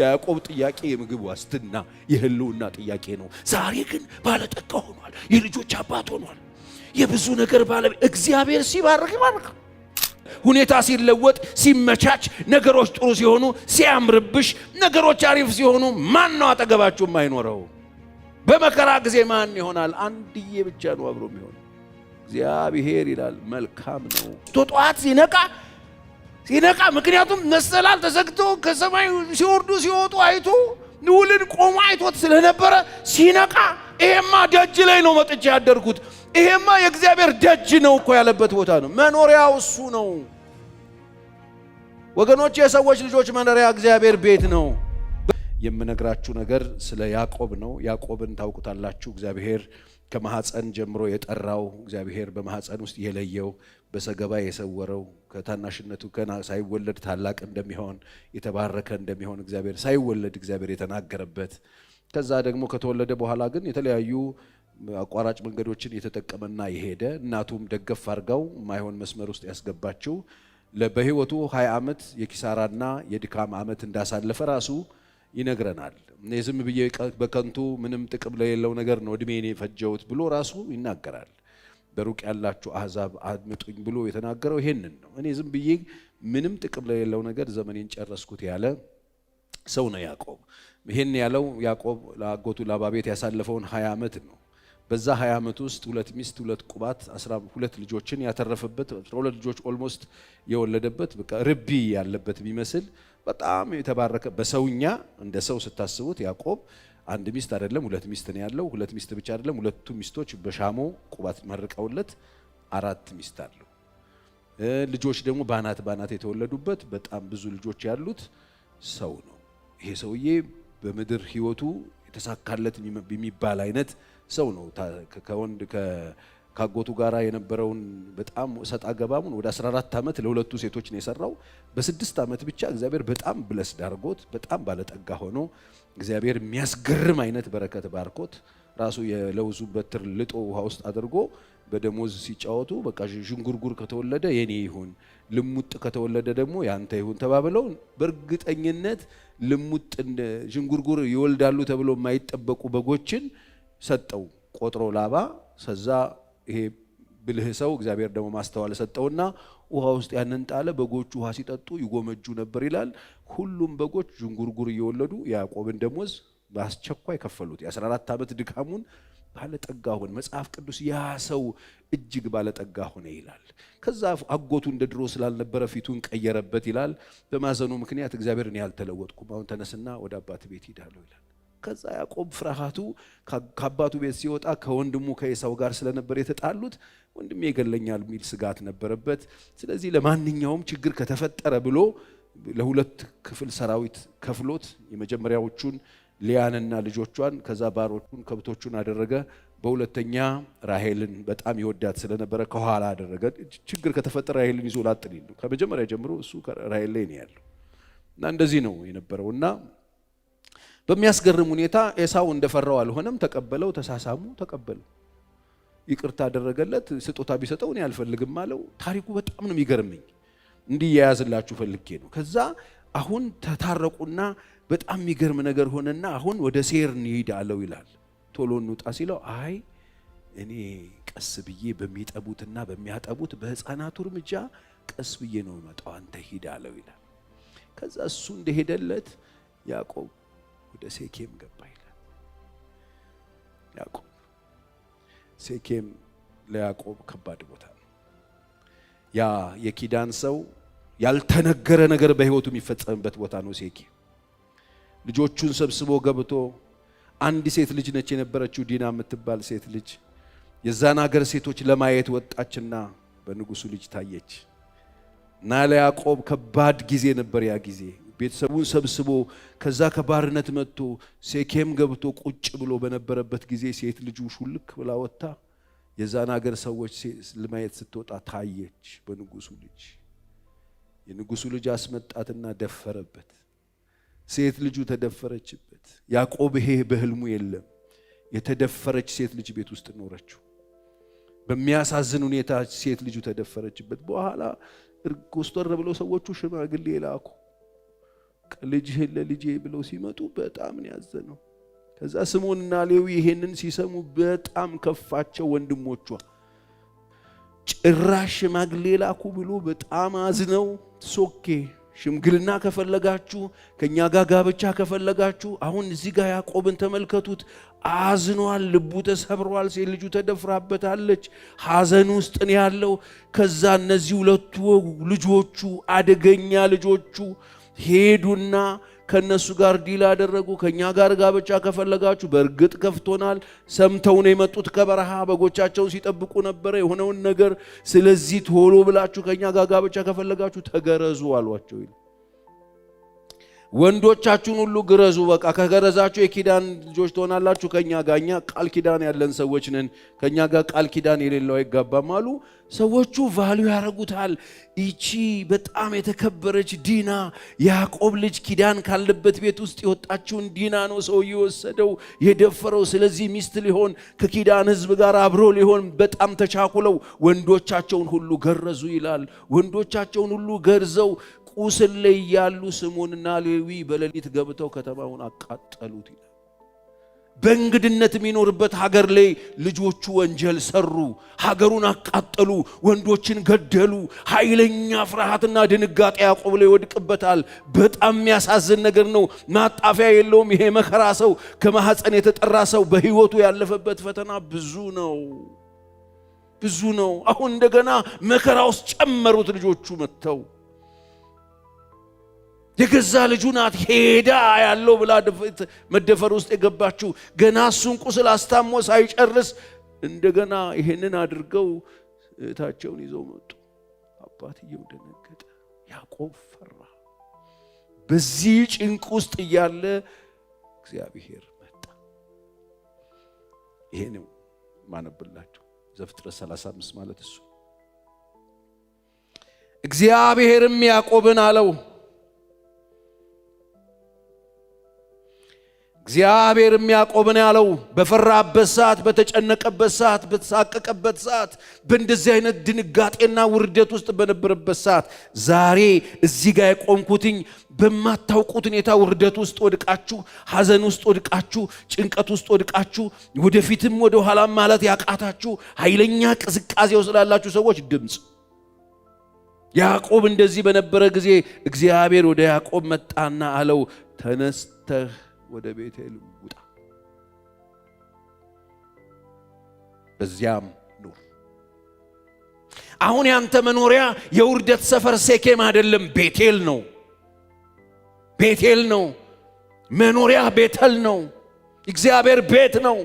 ያዕቆብ ጥያቄ የምግብ ዋስትና የህልውና ጥያቄ ነው። ዛሬ ግን ባለጠጋ ሆኗል። የልጆች አባት ሆኗል። የብዙ ነገር ባለቤት። እግዚአብሔር ሲባርክ ይባርካል። ሁኔታ ሲለወጥ ሲመቻች፣ ነገሮች ጥሩ ሲሆኑ፣ ሲያምርብሽ፣ ነገሮች አሪፍ ሲሆኑ ማን ነው አጠገባችሁ የማይኖረው? በመከራ ጊዜ ማን ይሆናል? አንድዬ ብቻ ነው አብሮ የሚሆን እግዚአብሔር ይላል። መልካም ነው። ጧት ሲነቃ ምክንያቱም መሰላል ተዘግቶ ከሰማይ ሲወርዱ ሲወጡ አይቶ ንውልን ቆሞ አይቶት ስለነበረ ሲነቃ ይሄማ ደጅ ላይ ነው መጥቼ ያደርኩት፣ ይሄማ የእግዚአብሔር ደጅ ነው እኮ ያለበት ቦታ ነው። መኖሪያው እሱ ነው ወገኖች። የሰዎች ልጆች መኖሪያ እግዚአብሔር ቤት ነው። የምነግራችሁ ነገር ስለ ያዕቆብ ነው። ያዕቆብን ታውቁታላችሁ። እግዚአብሔር ከማህፀን ጀምሮ የጠራው፣ እግዚአብሔር በማህፀን ውስጥ የለየው፣ በሰገባ የሰወረው፣ ከታናሽነቱ ገና ሳይወለድ ታላቅ እንደሚሆን የተባረከ እንደሚሆን እግዚአብሔር ሳይወለድ እግዚአብሔር የተናገረበት፣ ከዛ ደግሞ ከተወለደ በኋላ ግን የተለያዩ አቋራጭ መንገዶችን የተጠቀመና የሄደ፣ እናቱም ደገፍ አድርጋው ማይሆን መስመር ውስጥ ያስገባችው፣ በህይወቱ 20 ዓመት የኪሳራና የድካም ዓመት እንዳሳለፈ ራሱ ይነግረናል። ዝም ብዬ በከንቱ ምንም ጥቅም ለሌለው ነገር ነው እድሜን የፈጀውት ብሎ ራሱ ይናገራል። በሩቅ ያላችሁ አሕዛብ አድምጡኝ ብሎ የተናገረው ይሄንን ነው። እኔ ዝም ብዬ ምንም ጥቅም ለሌለው ነገር ዘመኔን ጨረስኩት ያለ ሰው ነው ያዕቆብ። ይሄን ያለው ያዕቆብ ለአጎቱ ላባ ቤት ያሳለፈውን 20 ዓመት ነው። በዛ 20 ዓመት ውስጥ 2 ሚስት 2 ቁባት 12 ልጆችን ያተረፈበት፣ 12 ልጆች ኦልሞስት የወለደበት፣ በቃ ርቢ ያለበት ቢመስል በጣም የተባረከ። በሰውኛ እንደ ሰው ስታስቡት ያዕቆብ አንድ ሚስት አይደለም 2 ሚስት ነው ያለው። 2 ሚስት ብቻ አይደለም፣ 2ቱ ሚስቶች በሻሞ ቁባት መርቀውለት 4 ሚስት አለው። ልጆች ደግሞ ባናት የተወለዱበት በጣም ብዙ ልጆች ያሉት ሰው ነው። ይሄ ሰውዬ በምድር ህይወቱ የተሳካለት የሚባል አይነት ሰው ነው። ከወንድ ካጎቱ ጋራ የነበረውን በጣም ሰጣ ገባሙን ወደ 14 ዓመት ለሁለቱ ሴቶች ነው የሰራው። በ6 ዓመት ብቻ እግዚአብሔር በጣም ብለስ ዳርጎት በጣም ባለጠጋ ሆኖ እግዚአብሔር የሚያስገርም አይነት በረከት ባርኮት ራሱ የለውዙ በትር ልጦ ውሃ ውስጥ አድርጎ በደሞዝ ሲጫወቱ በቃ ዥንጉርጉር ከተወለደ የኔ ይሁን፣ ልሙጥ ከተወለደ ደግሞ ያንተ ይሁን ተባብለው በእርግጠኝነት ልሙጥ ዥንጉርጉር ይወልዳሉ ተብሎ የማይጠበቁ በጎችን ሰጠው ቆጥሮ ላባ። ሰዛ ይሄ ብልህ ሰው እግዚአብሔር ደግሞ ማስተዋል ሰጠውና ውሃ ውስጥ ያንን ጣለ። በጎቹ ውሃ ሲጠጡ ይጎመጁ ነበር ይላል። ሁሉም በጎች ዥንጉርጉር እየወለዱ ያዕቆብን ደሞዝ በአስቸኳይ ከፈሉት። የ14 ዓመት ድካሙን ባለጠጋ ሆነ። መጽሐፍ ቅዱስ ያ ሰው እጅግ ባለጠጋ ሆነ ይላል። ከዛ አጎቱ እንደ ድሮ ስላልነበረ ፊቱን ቀየረበት ይላል። በማዘኑ ምክንያት እግዚአብሔርን ያልተለወጥኩም አሁን ተነስና ወደ አባት ቤት ሄዳለሁ ይላል። ከዛ ያዕቆብ ፍርሃቱ ከአባቱ ቤት ሲወጣ ከወንድሙ ከኤሳው ጋር ስለነበር የተጣሉት ወንድሜ ይገለኛል የሚል ስጋት ነበረበት። ስለዚህ ለማንኛውም ችግር ከተፈጠረ ብሎ ለሁለት ክፍል ሰራዊት ከፍሎት የመጀመሪያዎቹን ሊያንና ልጆቿን ከዛ ባሮቹን ከብቶቹን አደረገ። በሁለተኛ ራሔልን በጣም ይወዳት ስለነበረ ከኋላ አደረገ። ችግር ከተፈጠረ ራሔልን ይዞ ላጥል ይሉ ከመጀመሪያ ጀምሮ እሱ ራሔል ላይ ነው ያለው እና እንደዚህ ነው የነበረውና በሚያስገርም ሁኔታ ኤሳው እንደፈራው አልሆነም። ተቀበለው፣ ተሳሳሙ፣ ተቀበለው፣ ይቅርታ አደረገለት። ስጦታ ቢሰጠው እኔ አልፈልግም አለው። ታሪኩ በጣም ነው የሚገርመኝ። እንዲህ ያያዝላችሁ ፈልጌ ነው። ከዛ አሁን ተታረቁና በጣም የሚገርም ነገር ሆነና አሁን ወደ ሴር እንሂድ አለው ይላል። ቶሎ እንውጣ ሲለው አይ እኔ ቀስ ብዬ በሚጠቡትና በሚያጠቡት በሕፃናቱ እርምጃ ቀስ ብዬ ነው መጣው፣ አንተ ሂድ አለው ይላል። ከዛ እሱ እንደሄደለት ያዕቆብ ወደ ሴኬም ገባ ይላል። ያዕቆብ ሴኬም ለያዕቆብ ከባድ ቦታ ነው። ያ የኪዳን ሰው ያልተነገረ ነገር በህይወቱ የሚፈጸምበት ቦታ ነው ሴኬም። ልጆቹን ሰብስቦ ገብቶ አንድ ሴት ልጅ ነች የነበረችው ዲና የምትባል ሴት ልጅ የዛን ሀገር ሴቶች ለማየት ወጣችና በንጉሱ ልጅ ታየች እና ለያዕቆብ ከባድ ጊዜ ነበር ያ ጊዜ። ቤተሰቡን ሰብስቦ ከዛ ከባርነት መጥቶ ሴኬም ገብቶ ቁጭ ብሎ በነበረበት ጊዜ ሴት ልጁ ሹልክ ብላ ወጣ የዛን ሀገር ሰዎች ለማየት ስትወጣ ታየች በንጉሱ ልጅ። የንጉሱ ልጅ አስመጣትና ደፈረበት። ሴት ልጁ ተደፈረችበት። ያዕቆብ ይሄ በህልሙ የለም። የተደፈረች ሴት ልጅ ቤት ውስጥ ኖረችው። በሚያሳዝን ሁኔታ ሴት ልጁ ተደፈረችበት። በኋላ ኮስተር ብለው ሰዎቹ ሽማግሌ ላኩ። ልጅህን ለልጄ ብለው ሲመጡ በጣም ነው ያዘነው። ከዛ ስምዖንና ሌዊ ይሄንን ሲሰሙ በጣም ከፋቸው ወንድሞቿ። ጭራሽ ሽማግሌ ላኩ ብሎ በጣም አዝነው ሶኬ ሽምግልና ከፈለጋችሁ ከኛ ጋር ጋብቻ ከፈለጋችሁ አሁን እዚህ ጋር ያዕቆብን ተመልከቱት። አዝኗል፣ ልቡ ተሰብሯል፣ ሴት ልጁ ተደፍራበታለች፣ ሐዘን ውስጥ ነው ያለው። ከዛ እነዚህ ሁለቱ ልጆቹ አደገኛ ልጆቹ ሄዱና ከነሱ ጋር ዲል አደረጉ። ከኛ ጋር ጋብቻ ከፈለጋችሁ በእርግጥ ከፍቶናል። ሰምተው ነው የመጡት ከበረሃ በጎቻቸውን ሲጠብቁ ነበር የሆነውን ነገር። ስለዚህ ቶሎ ብላችሁ ከኛ ጋር ጋብቻ ከፈለጋችሁ ተገረዙ አሏቸው። ወንዶቻችሁን ሁሉ ግረዙ፣ በቃ ከገረዛችሁ የኪዳን ልጆች ትሆናላችሁ ከኛ ጋር። እኛ ቃል ኪዳን ያለን ሰዎች ነን፣ ከኛ ጋር ቃል ኪዳን የሌለው አይጋባም አሉ። ሰዎቹ ቫልዩ ያረጉታል። ይቺ በጣም የተከበረች ዲና ያዕቆብ ልጅ ኪዳን ካለበት ቤት ውስጥ የወጣችውን ዲና ነው ሰው የወሰደው የደፈረው። ስለዚህ ሚስት ሊሆን ከኪዳን ሕዝብ ጋር አብሮ ሊሆን በጣም ተቻኩለው ወንዶቻቸውን ሁሉ ገረዙ ይላል። ወንዶቻቸውን ሁሉ ገርዘው ቁስል ላይ ያሉ ስምዖንና ሌዊ በሌሊት ገብተው ከተማውን አቃጠሉት ይላል። በእንግድነት የሚኖርበት ሀገር ላይ ልጆቹ ወንጀል ሰሩ፣ ሀገሩን አቃጠሉ፣ ወንዶችን ገደሉ። ኃይለኛ ፍርሃትና ድንጋጤ ያዕቆብ ላይ ወድቅበታል። በጣም የሚያሳዝን ነገር ነው። ማጣፊያ የለውም። ይሄ መከራ ሰው ከማህፀን የተጠራ ሰው በህይወቱ ያለፈበት ፈተና ብዙ ነው። አሁን እንደገና መከራ ውስጥ ጨመሩት ልጆቹ መጥተው። የገዛ ልጁ ናት ሄዳ ያለው ብላ መደፈር ውስጥ የገባችው ገና እሱን ቁስል አስታሞ ሳይጨርስ እንደገና ይሄንን አድርገው እህታቸውን ይዘው መጡ። አባትየው ደነገጠ፣ ያዕቆብ ፈራ። በዚህ ጭንቅ ውስጥ እያለ እግዚአብሔር መጣ። ይሄ ነው ማነብላችሁ ዘፍጥረት 35 ማለት እሱ። እግዚአብሔርም ያዕቆብን አለው፣ እግዚአብሔርም ያዕቆብን ያለው በፈራበት ሰዓት፣ በተጨነቀበት ሰዓት፣ በተሳቀቀበት ሰዓት፣ በእንደዚህ አይነት ድንጋጤና ውርደት ውስጥ በነበረበት ሰዓት ዛሬ እዚህ ጋር የቆምኩትኝ በማታውቁት ሁኔታ ውርደት ውስጥ ወድቃችሁ፣ ሐዘን ውስጥ ወድቃችሁ፣ ጭንቀት ውስጥ ወድቃችሁ፣ ወደፊትም ወደ ኋላም ማለት ያቃታችሁ ኃይለኛ ቅዝቃዜው ስላላችሁ ሰዎች ድምፅ ያዕቆብ እንደዚህ በነበረ ጊዜ እግዚአብሔር ወደ ያዕቆብ መጣና አለው፣ ተነስተህ ወደ ቤቴል ውጣ፣ በዚያም ኑር። አሁን ያንተ መኖሪያ የውርደት ሰፈር ሴኬም አይደለም፣ ቤቴል ነው። ቤቴል ነው መኖሪያ፣ ቤተል ነው። እግዚአብሔር ቤት ነው።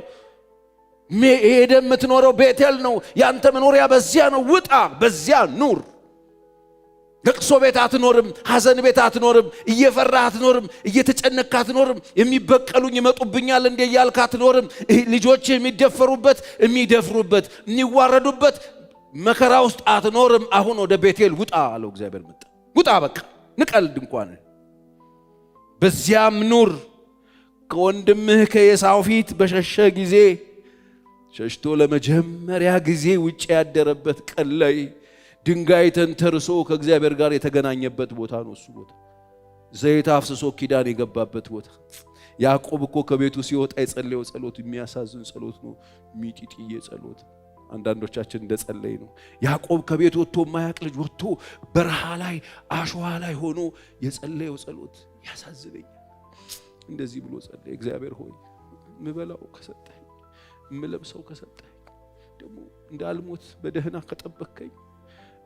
ሄደ የምትኖረው ቤቴል ነው። ያንተ መኖሪያ በዚያ ነው። ውጣ፣ በዚያ ኑር። ለቅሶ ቤት አትኖርም፣ ሐዘን ቤት አትኖርም፣ እየፈራህ አትኖርም፣ እየተጨነቅህ አትኖርም፣ የሚበቀሉኝ ይመጡብኛል እንደ እያልክ አትኖርም። ልጆች የሚደፈሩበት የሚደፍሩበት የሚዋረዱበት መከራ ውስጥ አትኖርም። አሁን ወደ ቤቴል ውጣ አለው እግዚአብሔር። መጣ፣ ውጣ፣ በቃ ንቀል ድንኳን፣ በዚያም ኑር። ከወንድምህ ከኤሳው ፊት በሸሸ ጊዜ፣ ሸሽቶ ለመጀመሪያ ጊዜ ውጭ ያደረበት ቀን ላይ ድንጋይ ተንተርሶ ከእግዚአብሔር ጋር የተገናኘበት ቦታ ነው። እሱ ቦታ ዘይት አፍስሶ ኪዳን የገባበት ቦታ። ያዕቆብ እኮ ከቤቱ ሲወጣ የጸለየው ጸሎት የሚያሳዝን ጸሎት ነው። ሚጢጥዬ ጸሎት አንዳንዶቻችን እንደጸለይ ነው። ያዕቆብ ከቤት ወጥቶ ማያቅ ልጅ ወጥቶ በረሃ ላይ አሸዋ ላይ ሆኖ የጸለየው ጸሎት ያሳዝነኛል። እንደዚህ ብሎ ጸለየ፣ እግዚአብሔር ሆይ ምበላው ከሰጠኝ፣ ምለብሰው ከሰጠኝ፣ ደግሞ እንዳልሞት በደህና ከጠበከኝ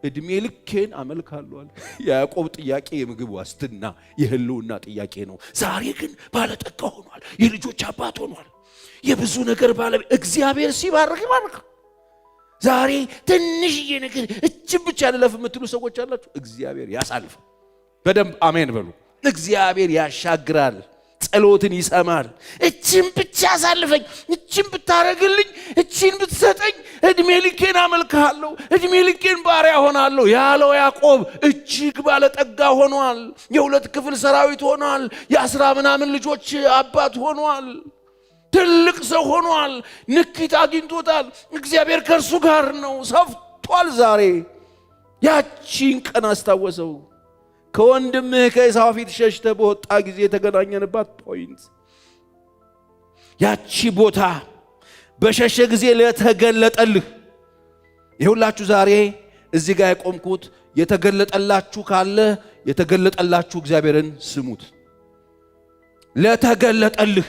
እድሜ ልኬን አመልካለሁ አለ። ያዕቆብ ጥያቄ የምግብ ዋስትና የህልውና ጥያቄ ነው። ዛሬ ግን ባለጠጋ ሆኗል፣ የልጆች አባት ሆኗል፣ የብዙ ነገር ባለቤት። እግዚአብሔር ሲባርክ ይባርክ። ዛሬ ትንሽዬ ነገር እጅግ ብቻ ልለፍ የምትሉ ሰዎች አላችሁ። እግዚአብሔር ያሳልፍ። በደንብ አሜን በሉ። እግዚአብሔር ያሻግራል፣ ጸሎትን ይሰማል። እችን ብቻ አሳልፈኝ፣ እችን ብታረግልኝ፣ እችን ብትሰጠኝ እድሜ ልኬን አመልክሃለሁ፣ እድሜ ልኬን ባሪያ ሆናለሁ ያለው ያዕቆብ እጅግ ባለጠጋ ሆኗል። የ2 ክፍል ሰራዊት ሆኗል። የ10 ምናምን ልጆች አባት ሆኗል። ትልቅ ሰው ሆኗል። ንኪት አግኝቶታል። እግዚአብሔር ከእርሱ ጋር ነው። ሰፍቷል። ዛሬ ያቺን ቀን አስታወሰው። ከወንድምህ ከኤሳው ፊት ሸሽተህ በወጣ ጊዜ የተገናኘንባት ፖይንት ያቺ ቦታ በሸሸ ጊዜ ለተገለጠልህ ይሁላችሁ። ዛሬ እዚህ ጋር የቆምኩት የተገለጠላችሁ ካለ የተገለጠላችሁ እግዚአብሔርን ስሙት። ለተገለጠልህ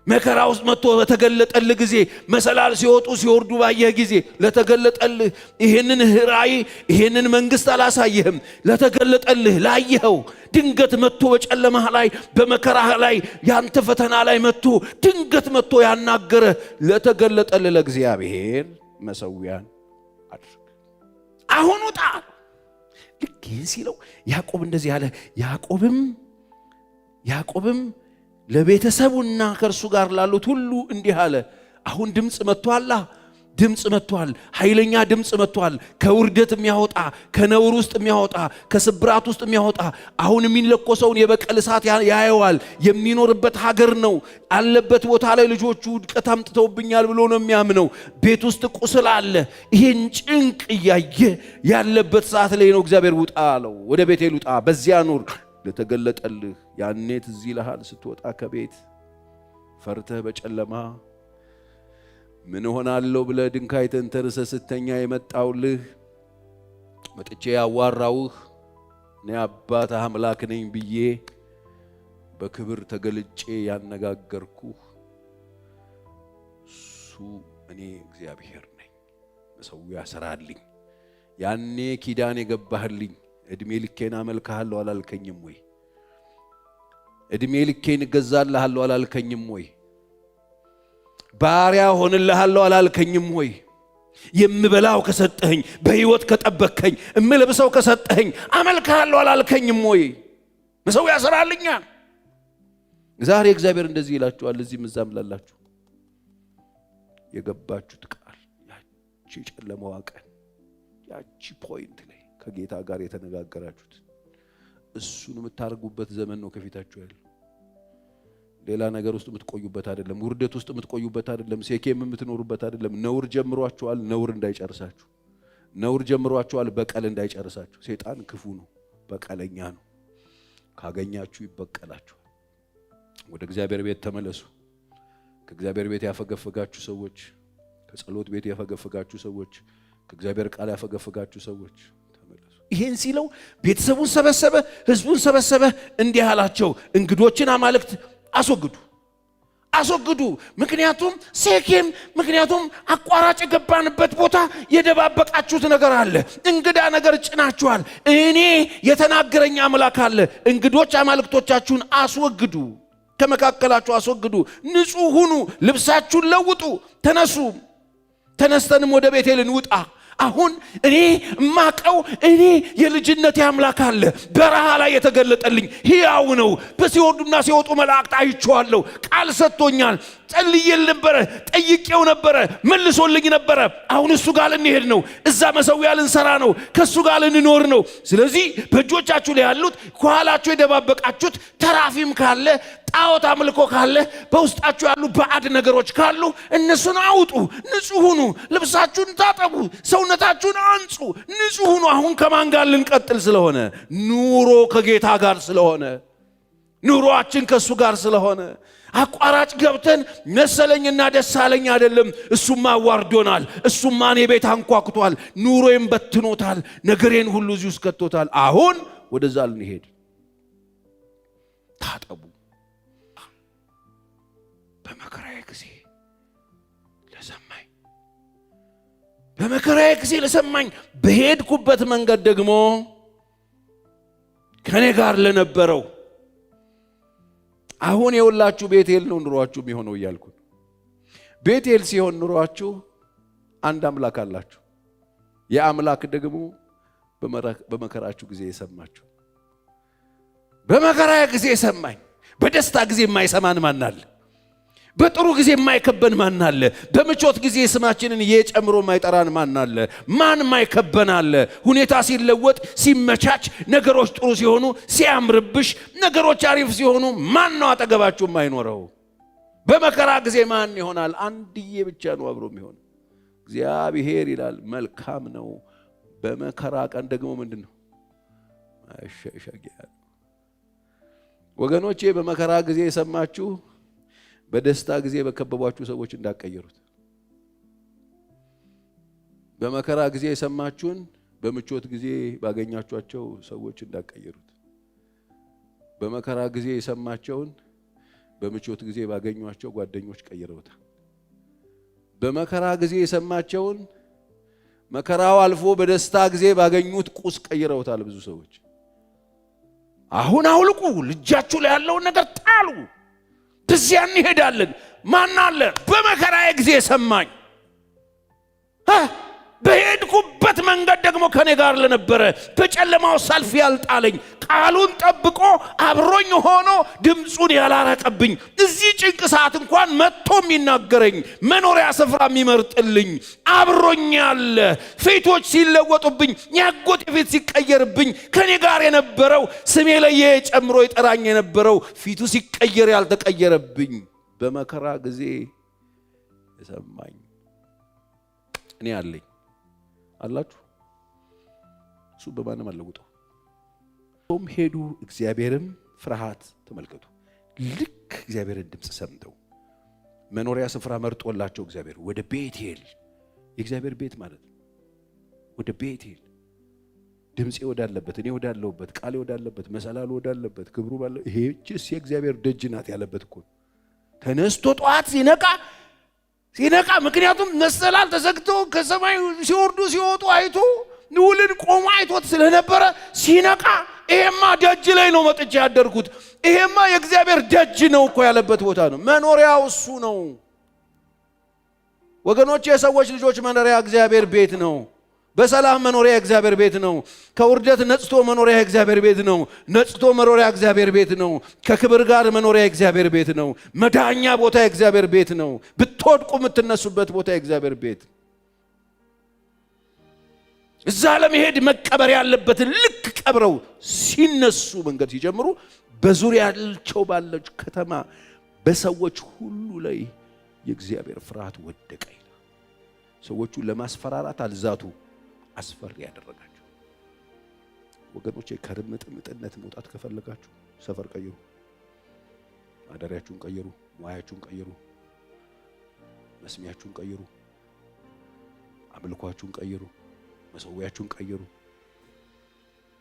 መከራ ውስጥ መጥቶ በተገለጠልህ ጊዜ መሰላል ሲወጡ ሲወርዱ ባየህ ጊዜ ለተገለጠልህ ይሄንን ራእይ ይሄንን መንግስት አላሳየህም። ለተገለጠልህ ላየኸው ድንገት መጥቶ በጨለማህ ላይ በመከራህ ላይ ያንተ ፈተና ላይ መጥቶ ድንገት መጥቶ ያናገረ ለተገለጠልህ ለእግዚአብሔር መሰዊያን አድርግ። አሁን ውጣ። ልክ ይህን ሲለው ያዕቆብ እንደዚህ ያለ ያዕቆብም ለቤተሰቡና ከእርሱ ጋር ላሉት ሁሉ እንዲህ አለ። አሁን ድምፅ መጥቷል። ኃይለኛ ድምፅ መጥቷል። ከውርደት የሚያወጣ ከነውር ውስጥ የሚያወጣ ከስብራት ውስጥ የሚያወጣ አሁን የሚለኮሰውን የበቀል እሳት ያየዋል። የሚኖርበት ሀገር ነው። አለበት ቦታ ላይ ልጆቹ ውድቀት አምጥተውብኛል ብሎ ነው የሚያምነው። ቤት ውስጥ ቁስል አለ። ይሄን ጭንቅ እያየ ያለበት ሰዓት ላይ ነው እግዚአብሔር ውጣ አለው። ወደ ቤቴል ውጣ፣ በዚያ ኑር። ለተገለጠልህ ያኔ ትዝ ይልሃል ስትወጣ ከቤት ፈርተህ በጨለማ ምን ሆናለሁ ብለህ ድንጋይ ተንተርሰህ ስተኛ የመጣውልህ መጥቼ ያዋራውህ እኔ አባትህ አምላክ ነኝ ብዬ በክብር ተገልጬ ያነጋገርኩህ እሱ እኔ እግዚአብሔር ነኝ። መሰዊያ ስራልኝ። ያኔ ኪዳን የገባህልኝ እድሜ ልኬን አመልክሃለሁ አላልከኝም ወይ? እድሜ ልኬን እገዛልሃለሁ አላልከኝም ወይ? ባሪያ ሆንልሃለሁ አላልከኝም ወይ? የምበላው ከሰጠኸኝ፣ በሕይወት ከጠበቅከኝ፣ እምለብሰው ከሰጠኸኝ አመልክሃለሁ አላልከኝም ወይ? መሰዊያ ስራልኛ። ዛሬ እግዚአብሔር እንደዚህ ይላችኋል። እዚህም እዛም ላላችሁ የገባችሁት ቃል ያቺ ጨለማዋ ቀን ያቺ ፖይንት ላይ ከጌታ ጋር የተነጋገራችሁት እሱን የምታርጉበት ዘመን ነው ከፊታችሁ ያለው። ሌላ ነገር ውስጥ የምትቆዩበት አይደለም። ውርደት ውስጥ የምትቆዩበት አይደለም። ሴኬም የምትኖሩበት አይደለም። ነውር ጀምሯችኋል። ነውር እንዳይጨርሳችሁ። ነውር ጀምሯችኋል። በቀል እንዳይጨርሳችሁ። ሰይጣን ክፉ ነው፣ በቀለኛ ነው። ካገኛችሁ ይበቀላችኋል። ወደ እግዚአብሔር ቤት ተመለሱ። ከእግዚአብሔር ቤት ያፈገፈጋችሁ ሰዎች፣ ከጸሎት ቤት ያፈገፈጋችሁ ሰዎች፣ ከእግዚአብሔር ቃል ያፈገፈጋችሁ ሰዎች ተመለሱ። ይሄን ሲለው ቤተሰቡን ሰበሰበ፣ ህዝቡን ሰበሰበ። እንዲህ አላቸው፣ እንግዶችን አማልክት አስወግዱ። ምክንያቱም አቋራጭ የገባንበት ቦታ የደባበቃችሁት ነገር አለ። እንግዳ ነገር ጭናችኋል። እኔ የተናገረኝ አምላክ አለ። እንግዶች አማልክቶቻችሁን አስወግዱ፣ ከመካከላችሁ አስወግዱ። ንጹህ ሁኑ፣ ልብሳችሁን ለውጡ። ተነስተንም ወደ ቤቴል እንውጣ። አሁን እኔ ማቀው እኔ የልጅነት አምላክ አለ። በረሃ ላይ የተገለጠልኝ ሕያው ነው። በሲወርዱና ሲወጡ መላእክት አይቼዋለሁ። ቃል ሰጥቶኛል። ጸልዬል ነበረ፣ ጠይቄው ነበረ፣ መልሶልኝ ነበረ። አሁን እሱ ጋር ልንሄድ ነው። እዛ መሰዊያ ልንሰራ ነው። ከሱ ጋር ልንኖር ነው። ስለዚህ በእጆቻችሁ ላይ ያሉት ከኋላችሁ የደባበቃችሁት ተራፊም ካለ ጣዖት አምልኮ ካለ በውስጣችሁ ያሉ ባዕድ ነገሮች ካሉ እነሱን አውጡ። ንጹህ ሁኑ። ልብሳችሁን ታጠቡ። ሰውነታችሁን አንጹ። ንጹህ ሁኑ። አሁን ከማን ጋር ልንቀጥል ስለሆነ? ኑሮ ከጌታ ጋር ስለሆነ፣ ኑሮአችን ከሱ ጋር ስለሆነ አቋራጭ ገብተን መሰለኝና ደሳለኝ አይደለም። እሱማ አዋርዶናል። እሱማ እኔ ቤት አንኳኩቷል። ኑሮዬን በትኖታል። ነገሬን ሁሉ እዚህ ውስጥ ከቶታል። አሁን ወደዛ ልንሄድ። ታጠቡ። በመከራዬ ጊዜ ለሰማኝ በሄድኩበት መንገድ ደግሞ ከኔ ጋር ለነበረው አሁን የውላችሁ ቤቴል ነው ኑሯችሁ የሚሆነው እያልኩ። ቤቴል ሲሆን ኑሯችሁ አንድ አምላክ አላችሁ። የአምላክ ደግሞ በመከራችሁ ጊዜ የሰማችሁ። በመከራዬ ጊዜ የሰማኝ በደስታ ጊዜ የማይሰማን ማን አለ? በጥሩ ጊዜ የማይከበን ማን አለ? በምቾት ጊዜ ስማችንን እየጨምሮ የማይጠራን ማን አለ? ማን የማይከበን አለ? ሁኔታ ሲለወጥ ሲመቻች፣ ነገሮች ጥሩ ሲሆኑ ሲያምርብሽ፣ ነገሮች አሪፍ ሲሆኑ ማን ነው አጠገባችሁ የማይኖረው? በመከራ ጊዜ ማን ይሆናል? አንድዬ ብቻ ነው አብሮ የሚሆን እግዚአብሔር ይላል። መልካም ነው። በመከራ ቀን ደግሞ ምንድነው? አሸሸጊያ ወገኖቼ በመከራ ጊዜ የሰማችሁ በደስታ ጊዜ በከበቧችሁ ሰዎች እንዳቀየሩት በመከራ ጊዜ የሰማችሁን በምቾት ጊዜ ባገኛችኋቸው ሰዎች እንዳቀየሩት በመከራ ጊዜ የሰማቸውን በምቾት ጊዜ ባገኟቸው ጓደኞች ቀይረውታል በመከራ ጊዜ የሰማቸውን መከራው አልፎ በደስታ ጊዜ ባገኙት ቁስ ቀይረውታል ብዙ ሰዎች አሁን አውልቁ ልጃችሁ ላይ ያለው ነገር ጣሉ በዚያ እንሄዳለን ማን አለ በመከራዬ ጊዜ ሰማኝ በሄድኩበት መንገድ ደግሞ ከኔ ጋር ለነበረ በጨለማው ሰልፍ ያልጣለኝ ቃሉን ጠብቆ አብሮኝ ሆኖ ድምጹን ያላራቀብኝ እዚህ ጭንቅ ሰዓት እንኳን መጥቶ የሚናገረኝ መኖሪያ ስፍራ የሚመርጥልኝ አብሮኝ ያለ ፊቶች ሲለወጡብኝ ያጎት ፊት ሲቀየርብኝ ከኔ ጋር የነበረው ስሜ ላይ ጨምሮ ይጠራኝ የነበረው ፊቱ ሲቀየር ያልተቀየረብኝ በመከራ ጊዜ የሰማኝ እኔ አለኝ አላችሁ እሱ በማንም አልለውጠው ቶም ሄዱ እግዚአብሔርም ፍርሃት ተመልከቱ ልክ እግዚአብሔርን ድምጽ ሰምተው መኖሪያ ስፍራ መርጦላቸው እግዚአብሔር ወደ ቤቴል የእግዚአብሔር ቤት ማለት ወደ ቤቴል ድምጽ ወዳለበት እኔ ወዳለሁበት ቃል ወዳለበት መሰላል ወዳለበት ክብሩ ባለ ይሄችስ የእግዚአብሔር ደጅ ናት ያለበት እኮ ተነስቶ ጧት ሲነቃ ምክንያቱም መሰላል ተዘግቶ ከሰማይ ሲወርዱ ሲወጡ አይቶ ንውልን ቆሞ አይቶት ስለነበረ ሲነቃ ይሄማ ደጅ ላይ ነው መጥቼ ያደርኩት ይሄማ የእግዚአብሔር ደጅ ነው እኮ ያለበት ቦታ ነው መኖሪያው እሱ ነው ወገኖች የሰዎች ልጆች መኖሪያ እግዚአብሔር ቤት ነው በሰላም መኖሪያ እግዚአብሔር ቤት ነው ከውርደት ነጽቶ መኖሪያ እግዚአብሔር ቤት ነው ነጽቶ መኖሪያ እግዚአብሔር ቤት ነው ከክብር ጋር መኖሪያ እግዚአብሔር ቤት ነው መዳኛ ቦታ እግዚአብሔር ቤት ነው ብትወድቁ የምትነሱበት ቦታ እግዚአብሔር ቤት እዛ ለመሄድ መቀበር ያለበትን ልክ ቀብረው ሲነሱ መንገድ ሲጀምሩ በዙሪያቸው ባለች ከተማ በሰዎች ሁሉ ላይ የእግዚአብሔር ፍርሃት ወደቀ ይላል ሰዎቹን ለማስፈራራት አልዛቱ አስፈሪ ያደረጋችሁ ወገኖቼ ከርምጥምጥነት መውጣት ከፈለጋችሁ ሰፈር ቀይሩ ማደሪያችሁን ቀይሩ ሙያችሁን ቀይሩ መስሚያችሁን ቀይሩ አምልኳችሁን ቀይሩ መሰዊያችሁን ቀይሩ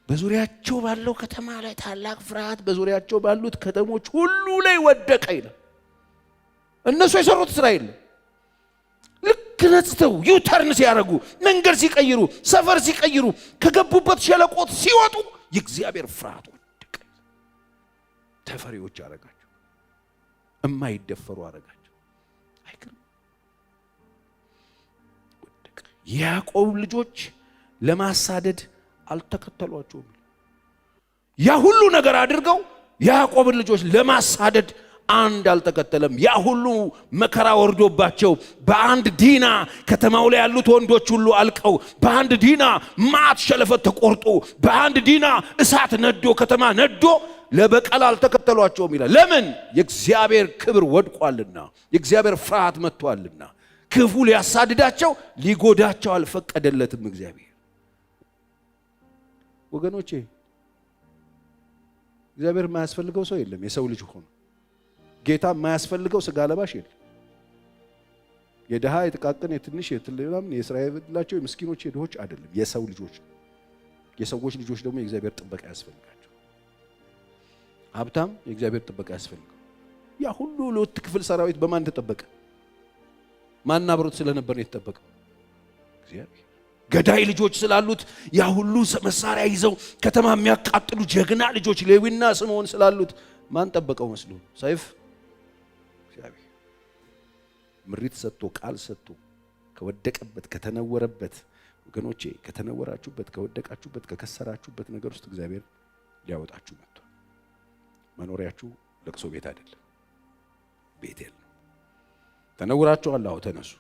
በዙሪያቸው ባለው ከተማ ላይ ታላቅ ፍርሃት በዙሪያቸው ባሉት ከተሞች ሁሉ ላይ ወደቀ ይላል እነሱ የሰሩት እስራኤል ነጽተው ዩተርን ሲያረጉ መንገድ ሲቀይሩ ሰፈር ሲቀይሩ ከገቡበት ሸለቆት ሲወጡ የእግዚአብሔር ፍርሃት ወደቀ ተፈሪዎች አረጋቸው እማይደፈሩ አረጋቸው አይከም ወደቀ ያዕቆብ ልጆች ለማሳደድ አልተከተሏቸውም ያ ሁሉ ነገር አድርገው ያዕቆብ ልጆች ለማሳደድ አንድ አልተከተለም ያ ሁሉ መከራ ወርዶባቸው በአንድ ዲና ከተማው ላይ ያሉት ወንዶች ሁሉ አልቀው በአንድ ዲና ማት ሸለፈት ተቆርጦ በአንድ ዲና እሳት ነዶ ከተማ ነዶ ለበቀል አልተከተሏቸውም ይላል ለምን የእግዚአብሔር ክብር ወድቋልና የእግዚአብሔር ፍርሃት መጥቷልና ክፉ ሊያሳድዳቸው ሊጎዳቸው አልፈቀደለትም እግዚአብሔር ወገኖቼ እግዚአብሔር ማያስፈልገው ሰው የለም የሰው ልጅ ሆኖ ጌታ ማያስፈልገው ስጋ ለባሽ የለም የደሃ የተቃቀን የትንሽ የትልላም የእስራኤላቸው የምስኪኖች የድሆች አይደለም የሰው ልጆች የሰዎች ልጆች ደግሞ የእግዚአብሔር ጥበቃ ያስፈልጋቸው ሀብታም የእግዚአብሔር ጥበቃ ያስፈልጋው ያ ሁሉ ለወጥ ክፍል ሰራዊት በማን ተጠበቀ ማን አብሮት ስለነበር ነው የተጠበቀው እግዚአብሔር ገዳይ ልጆች ስላሉት ያ ሁሉ መሳሪያ ይዘው ከተማ የሚያቃጥሉ ጀግና ልጆች ሌዊና ስምዖን ስላሉት ማን ጠበቀው መስሎ ሰይፍ እግዚአብሔር ምሪት ሰጥቶ ቃል ሰጥቶ ከወደቀበት ከተነወረበት ወገኖቼ ከተነወራችሁበት ከወደቃችሁበት ከከሰራችሁበት ነገር ውስጥ እግዚአብሔር ሊያወጣችሁ መጥቷል መኖሪያችሁ ለቅሶ ቤት አይደለም ቤቴል ነው ተነውራችኋል አዎ ተነሱ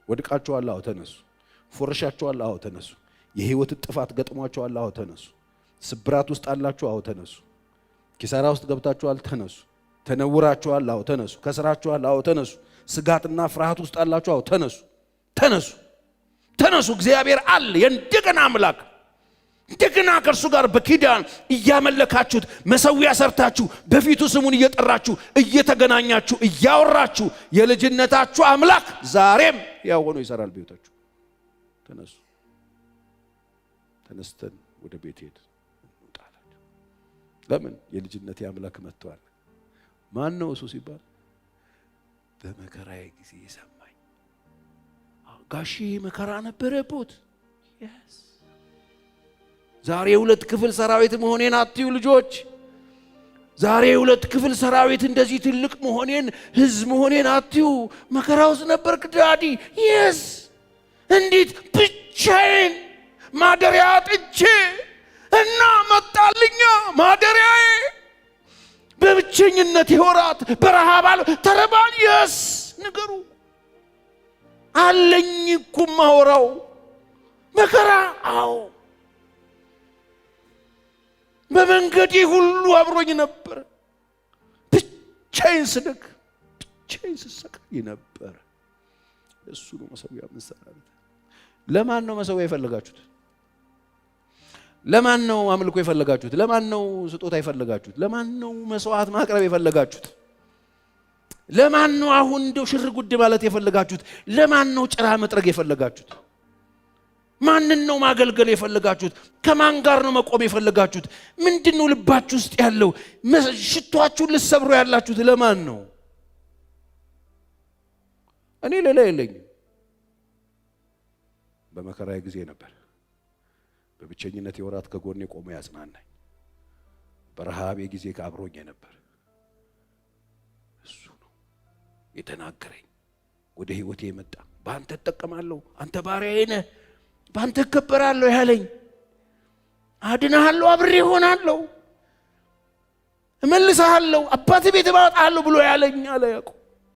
ወድቃችኋል አዎ ተነሱ ፎርሻችኋል አዎ ተነሱ የህይወት ጥፋት ገጥሟችኋል አዎ ተነሱ ስብራት ውስጥ አላችሁ አዎ ተነሱ ኪሳራ ውስጥ ገብታችኋል ተነሱ ተነውራችኋል አዎ ተነሱ ከስራችኋል አዎ ተነሱ ስጋትና ፍርሃት ውስጥ አላችሁ አዎ ተነሱ ተነሱ እግዚአብሔር አለ የእንደገና አምላክ እንደገና ከእርሱ ጋር በኪዳን እያመለካችሁት መሠዊያ ሰርታችሁ በፊቱ ስሙን እየጠራችሁ እየተገናኛችሁ እያወራችሁ የልጅነታችሁ አምላክ ዛሬም ያው ሆኖ ይሰራል በሕይወታችሁ። ተነሱ፣ ተነስተን ወደ ቤት ሄድ እንውጣለን። ለምን? የልጅነቴ አምላክ መጥቷል። ማን ነው እሱ ሲባል በመከራዬ ጊዜ ሰማኝ። ጋሺ መከራ ነበረበት። ዛሬ 2 ክፍል ሰራዊት መሆኔን አትዩ ልጆች። ዛሬ 2 ክፍል ሰራዊት እንደዚህ ትልቅ መሆኔን ህዝብ መሆኔን አትዩ። መከራ ውስጥ ነበርክ ዳዲ። የስ እንዴት ብቻዬን ማደሪያ አጥቼ እና መጣልኛ ማደሪያዬ በብቸኝነት ወራት በረሃብ ተረባን። የስ ንገሩ አለኝ እኮ ማወራው መከራ። አዎ በመንገዴ ሁሉ አብሮኝ ነበር። ብቻዬን ስደግ ብቻዬን ስሰቃይ ነበር። እሱ ነው መሠዊያ መሰራት። ለማን ነው መሠዊያ የፈለጋችሁት? ለማን ነው አምልኮ የፈለጋችሁት? ለማን ነው ስጦታ የፈለጋችሁት? ለማን ነው መስዋዕት ማቅረብ የፈለጋችሁት? ለማን ነው አሁን እንደው ሽር ጉድ ማለት የፈለጋችሁት? ለማን ነው ጭራ መጥረግ የፈለጋችሁት? ማንን ነው ማገልገል የፈለጋችሁት? ከማን ጋር ነው መቆም የፈለጋችሁት? ምንድነው ልባችሁ ውስጥ ያለው? ሽቷችሁን ልትሰብሩ ያላችሁት ለማን ነው? እኔ ሌላ የለኝም። በመከራዬ ጊዜ ነበር በብቸኝነት ወራት ከጎኔ ቆሞ ያጽናናኝ። በረሃቤ ጊዜ ከአብሮኝ ነበር። እሱ ነው የተናገረኝ። ወደ ህይወቴ የመጣ በአንተ ተጠቀማለሁ፣ አንተ ባሪያዬ ነህ፣ በአንተ እከበራለሁ ያለኝ፣ አድናለሁ፣ አብሬ ሆናለሁ፣ እመልስሃለሁ፣ አባቴ ቤት እመጣለሁ ብሎ ያለኝ አለ ያዕቆብ።